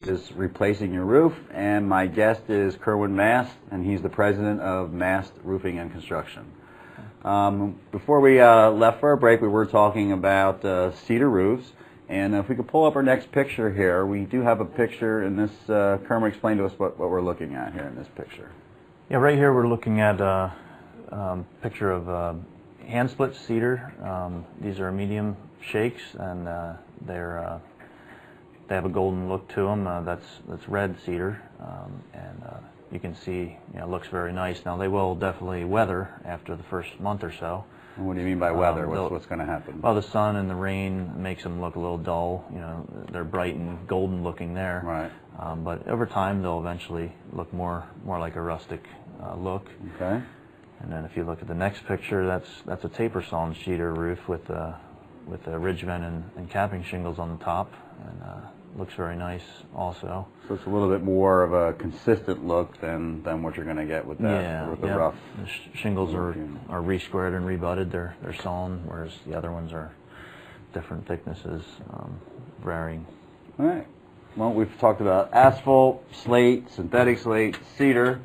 Is replacing your roof, and my guest is Kerwin Mast, and he's the president of Mast Roofing and Construction. Before we left for a break, we were talking about cedar roofs, and if we could pull up our next picture here, we do have a picture in this. Kerwin, explain to us what we're looking at here in this picture. Yeah, right here we're looking at a picture of hand split cedar. These are medium shakes, and they have a golden look to them. That's red cedar, and you can see, it looks very nice. Now they will definitely weather after the first month or so. And what do you mean by weather? What's going to happen? Well, the sun and the rain makes them look a little dull. They're bright and golden looking there. Right. But over time they'll eventually look more like a rustic look. Okay. And then if you look at the next picture, that's a taper sawn cedar roof with a ridge vent and capping shingles on the top, and looks very nice also. So it's a little bit more of a consistent look than what you're going to get with that. Yeah, with the rough. The shingles are re-squared and rebutted. They're sawn, whereas the other ones are different thicknesses, varying. All right. Well, we've talked about asphalt, slate, synthetic slate, cedar.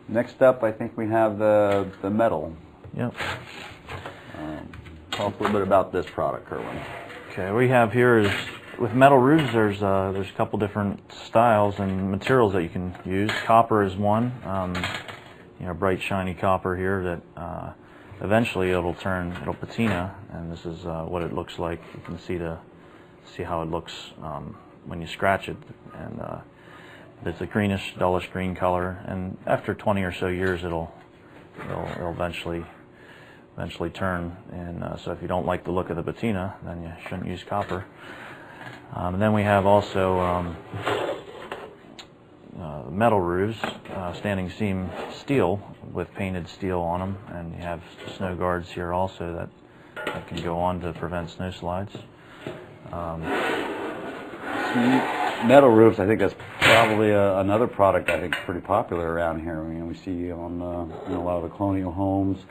Next up, I think we have the metal. Yep. Talk a little bit about this product, Kerwin. Okay, what we have here is, with metal roofs, there's a couple different styles and materials that you can use. Copper is one, bright shiny copper here that eventually it'll patina, and this is what it looks like. You can see how it looks when you scratch it, and it's a greenish, dullish green color, and after 20 or so years it'll eventually turn, and so if you don't like the look of the patina, then you shouldn't use copper. And then we have also metal roofs, standing seam steel with painted steel on them, and you have snow guards here also that can go on to prevent snow slides. Metal roofs, I think that's probably another product I think is pretty popular around here. I mean, we see on a lot of the colonial homes,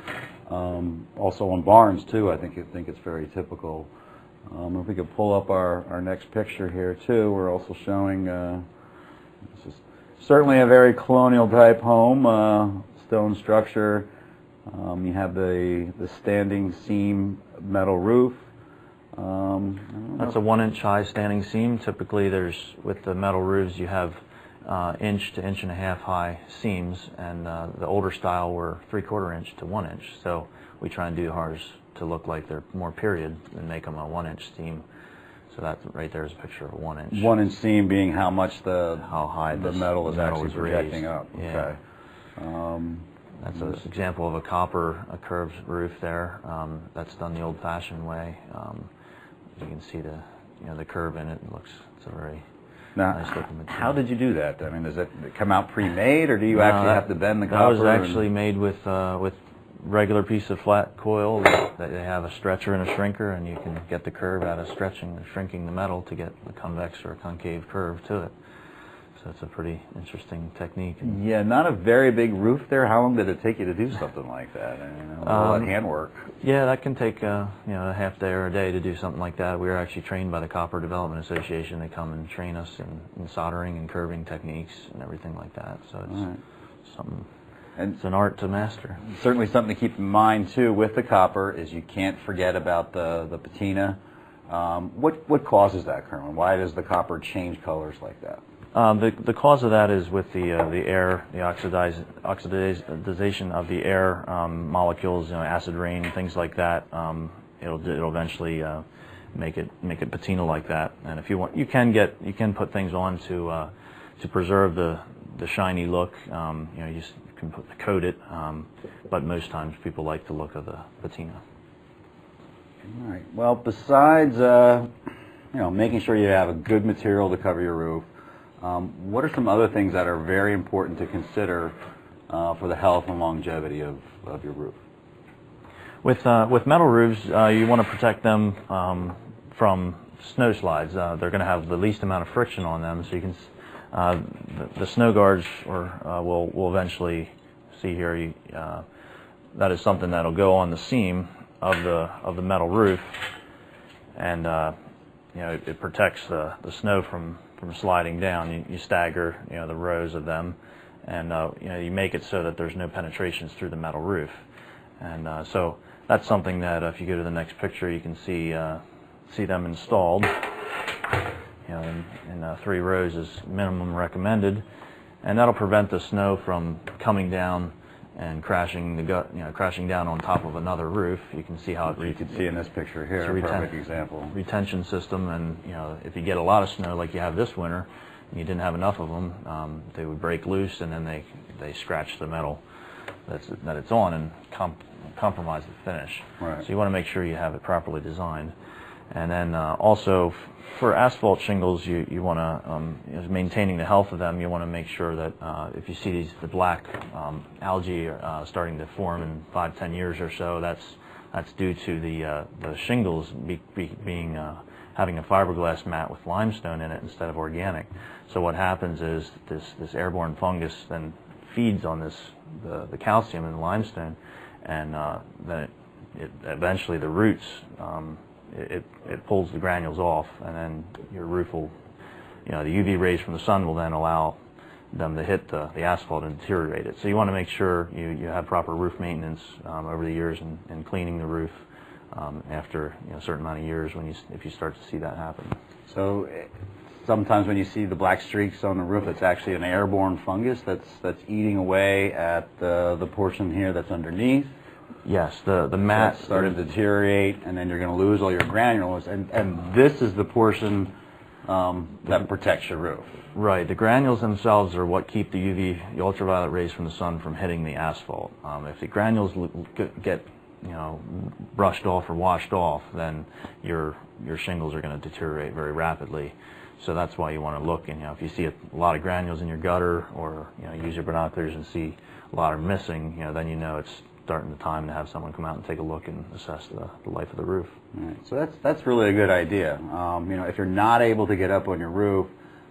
also on barns too. I think it's very typical. If we could pull up our next picture here too, we're also showing this is certainly a very colonial type home, stone structure. You have the standing seam metal roof. That's a 1-inch high standing seam. Typically, with the metal roofs you have inch to inch and a half high seams, and the older style were 3/4 inch to 1 inch. So we try and do ours to look like they're more period and make them a 1-inch seam. So that right there is a picture of a 1-inch. 1-inch seam being how much how high the metal is actually projecting raised up. Yeah. Okay. That's an example of a curved roof there. That's done the old-fashioned way. You can see the curve in it. It's a very nice looking material. How did you do that? I mean, does it come out pre-made, or do you actually have to bend the copper? That was actually made with regular piece of flat coil that they have a stretcher and a shrinker, and you can get the curve out of stretching or shrinking the metal to get the convex or concave curve to it. So it's a pretty interesting technique. Yeah, not a very big roof there. How long did it take you to do something like that? All that handwork. Yeah, that can take a half day or a day to do something like that. We were actually trained by the Copper Development Association. They come and train us in soldering and curving techniques and everything like that. So it's something. And it's an art to master. Certainly something to keep in mind too with the copper is you can't forget about the patina. What causes that, Kerwin? Why does the copper change colors like that? The cause of that is with the air, the oxidization of the air molecules, acid rain, things like that. It'll eventually make it patina like that. And if you want, you can put things on to preserve the shiny look. You can coat it, but most times people like the look of the patina. All right. Well, besides making sure you have a good material to cover your roof, what are some other things that are very important to consider for the health and longevity of your roof? With metal roofs, you want to protect them from snow slides. They're going to have the least amount of friction on them, so you can the snow guards will eventually see here. That is something that'll go on the seam of the metal roof, and it protects the snow from sliding down. You stagger, the rows of them, and you make it so that there's no penetrations through the metal roof. And so that's something that if you go to the next picture, you can see them installed. In 3 rows is minimum recommended, and that'll prevent the snow from coming down and crashing down on top of another roof. You can see how you can see in this picture here, a perfect example. Retention system, and if you get a lot of snow like you have this winter, and you didn't have enough of them, they would break loose, and then they scratch the metal that it's on and compromise the finish. Right. So you want to make sure you have it properly designed. And then also for asphalt shingles, you want to, maintaining the health of them, you want to make sure that if you see the black algae starting to form in 5-10 years or so, that's due to the shingles being having a fiberglass mat with limestone in it instead of organic. So what happens is this airborne fungus then feeds on the calcium in the limestone, and then eventually the roots. It pulls the granules off, and then your roof will, the UV rays from the sun will then allow them to hit the asphalt and deteriorate it. So you want to make sure you have proper roof maintenance over the years and cleaning the roof after a certain amount of years if you start to see that happen. So sometimes when you see the black streaks on the roof, it's actually an airborne fungus that's eating away at the portion here that's underneath. Yes, the mat started to deteriorate, and then you're going to lose all your granules, and this is the portion that protects your roof. Right. The granules themselves are what keep the ultraviolet rays from the sun from hitting the asphalt. If the granules get brushed off or washed off, then your shingles are going to deteriorate very rapidly. So that's why you want to look, and if you see a lot of granules in your gutter, or use your binoculars and see a lot are missing, then it's starting the time to have someone come out and take a look and assess the life of the roof. Right. So that's really a good idea. If you're not able to get up on your roof,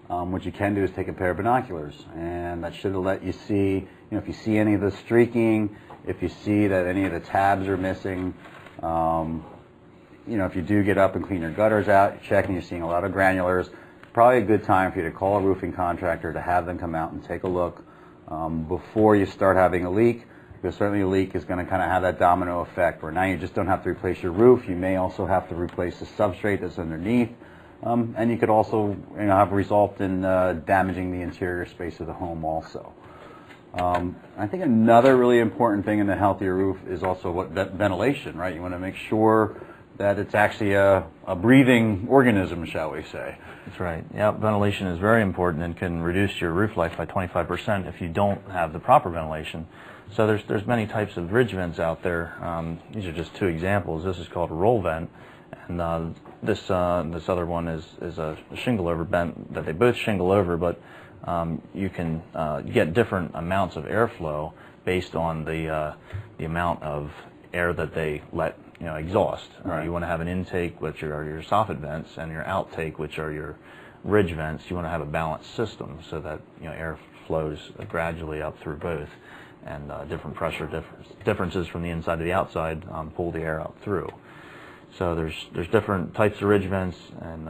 what you can do is take a pair of binoculars, and that should let you see, if you see any of the streaking, if you see that any of the tabs are missing, if you do get up and clean your gutters out, you're checking, you're seeing a lot of granulars, probably a good time for you to call a roofing contractor to have them come out and take a look before you start having a leak. Because certainly a leak is going to kind of have that domino effect where now you just don't have to replace your roof, you may also have to replace the substrate that's underneath, and you could also have a result in damaging the interior space of the home also. I think another really important thing in the healthier roof is also ventilation, right? You want to make sure that it's actually a breathing organism, shall we say. That's right. Yeah, ventilation is very important and can reduce your roof life by 25% if you don't have the proper ventilation. So there's many types of ridge vents out there. These are just 2 examples. This is called a roll vent, and this other one is a shingle over vent that they both shingle over, but you can get different amounts of airflow based on the amount of air that they let exhaust. Right. You want to have an intake, which are your soffit vents, and your outtake, which are your ridge vents. You want to have a balanced system so that air flows gradually up through both, and different pressure differences from the inside to the outside pull the air out through. So there's different types of ridge vents, and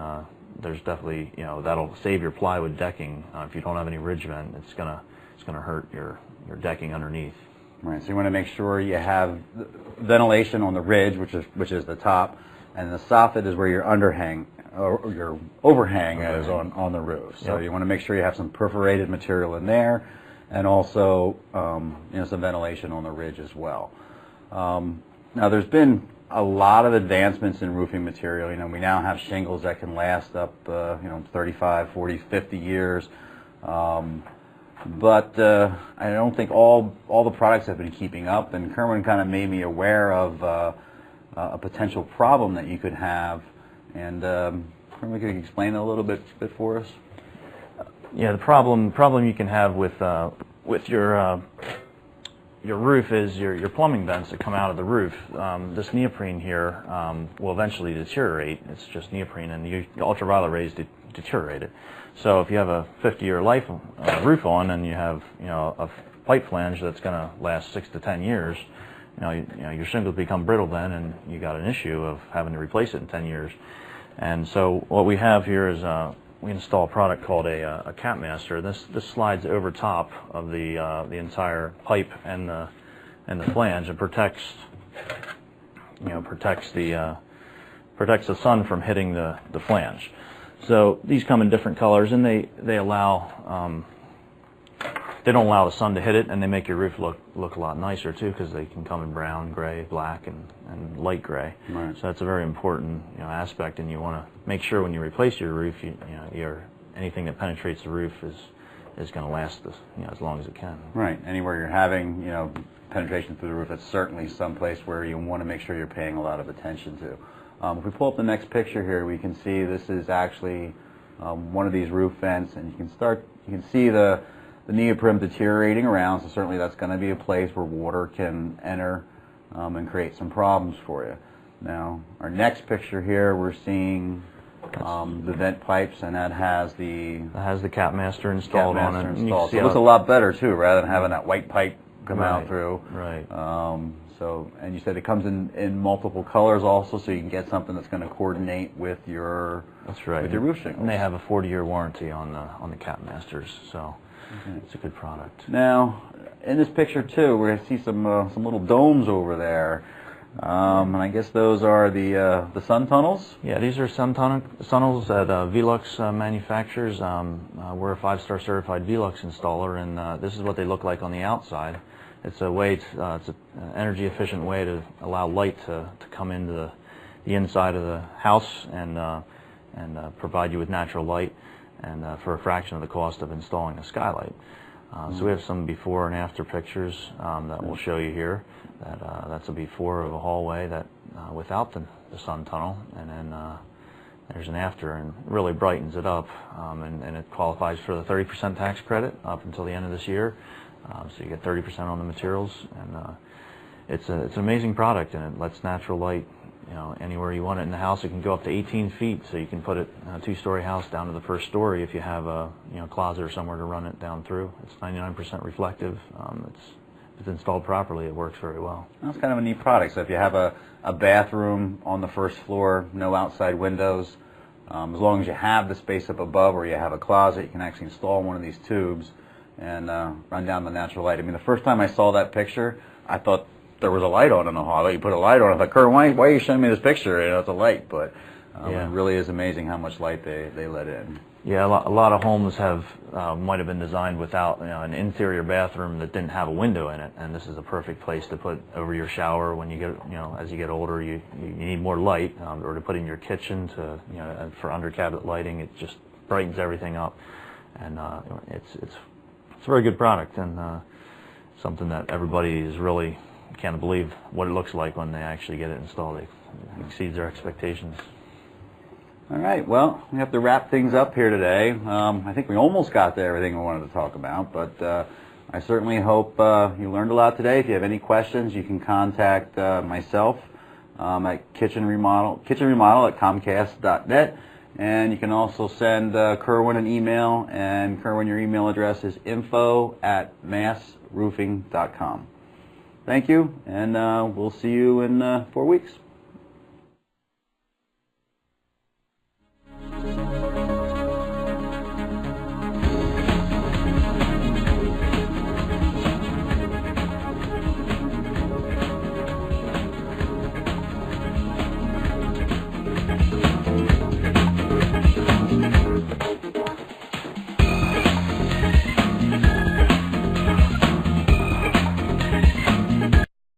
there's definitely that'll save your plywood decking. If you don't have any ridge vent, it's gonna hurt your decking underneath. Right. So you want to make sure you have ventilation on the ridge, which is the top, and the soffit is where your underhang or your overhang is on the roof. So Yep. you want to make sure you have some perforated material in there, and also some ventilation on the ridge as well. Now there's been a lot of advancements in roofing material. We now have shingles that can last up 35, 40, 50 years. But I don't think all the products have been keeping up, and Kerwin kind of made me aware of a potential problem that you could have, and Kerwin, could you explain it a little bit for us? Yeah, the problem you can have with your roof is your plumbing vents that come out of the roof. This neoprene here will eventually deteriorate. It's just neoprene, and the ultraviolet rays deteriorate it. So if you have a 50-year life roof on, and you have a pipe flange that's going to last 6 to 10 years, your shingles become brittle then, and you got an issue of having to replace it in 10 years. And so what we have here is we install a product called a cap master. This slides over top of the entire pipe and the flange and protects the sun from hitting the flange. So these come in different colors, and they allow they don't allow the sun to hit it, and they make your roof look a lot nicer too, because they can come in brown, gray, black, and light gray. Right. So that's a very important aspect, and you want to make sure when you replace your roof, anything that penetrates the roof is going to last as long as it can. Right. Anywhere you're having penetration through the roof, it's certainly someplace where you want to make sure you're paying a lot of attention to. If we pull up the next picture here, we can see this is actually one of these roof vents, and you can see the neoprene deteriorating around, so certainly that's going to be a place where water can enter and create some problems for you. Now, our next picture here, we're seeing the vent pipes, and that has the cap master installed on it. So it looks a lot better too, rather than having that white pipe come out through. Right. And you said it comes in multiple colors also, so you can get something that's going to coordinate with your with your roof shingles. And they have a 40-year warranty on the cap masters, so it's a good product. Now, in this picture too, we're going to see some little domes over there, and I guess those are the sun tunnels. Yeah, these are sun tunnels that Velux manufactures. We're a 5-star certified Velux installer, and this is what they look like on the outside. It's a way, it's an energy efficient way to allow light to come into the inside of the house and provide you with natural light, and for a fraction of the cost of installing a skylight. So we have some before and after pictures that we'll show you here. That's a before of a hallway that without the sun tunnel, and then there's an after, and it really brightens it up, and it qualifies for the 30% tax credit up until the end of this year. So you get 30% on the materials, and it's an amazing product, and it lets natural light anywhere you want it in the house. It can go up to 18 feet, so you can put it in a 2-story house down to the 1st story if you have a closet or somewhere to run it down through. It's 99% reflective. If it's installed properly, it works very well. That's kind of a neat product. So if you have a bathroom on the 1st floor, no outside windows, as long as you have the space up above, or you have a closet, you can actually install one of these tubes and run down the natural light. I mean, the first time I saw that picture, I thought there was a light on in the hall. You put a light on. I thought, Kurt, why are you showing me this picture? It's a light, but it really is amazing how much light they let in. Yeah, a lot of homes might have been designed without an interior bathroom that didn't have a window in it, and this is a perfect place to put over your shower when you get as you get older. You need more light, or to put in your kitchen to for under cabinet lighting. It just brightens everything up, and it's a very good product, and something that everybody is really can't believe what it looks like when they actually get it installed. It exceeds their expectations. All right, well, we have to wrap things up here today. I think we almost got to everything we wanted to talk about, but I certainly hope you learned a lot today. If you have any questions, you can contact myself at kitchenremodel at comcast.net. And you can also send Kerwin an email, and Kerwin, your email address is info@massroofing.com. Thank you, and we'll see you in 4 weeks.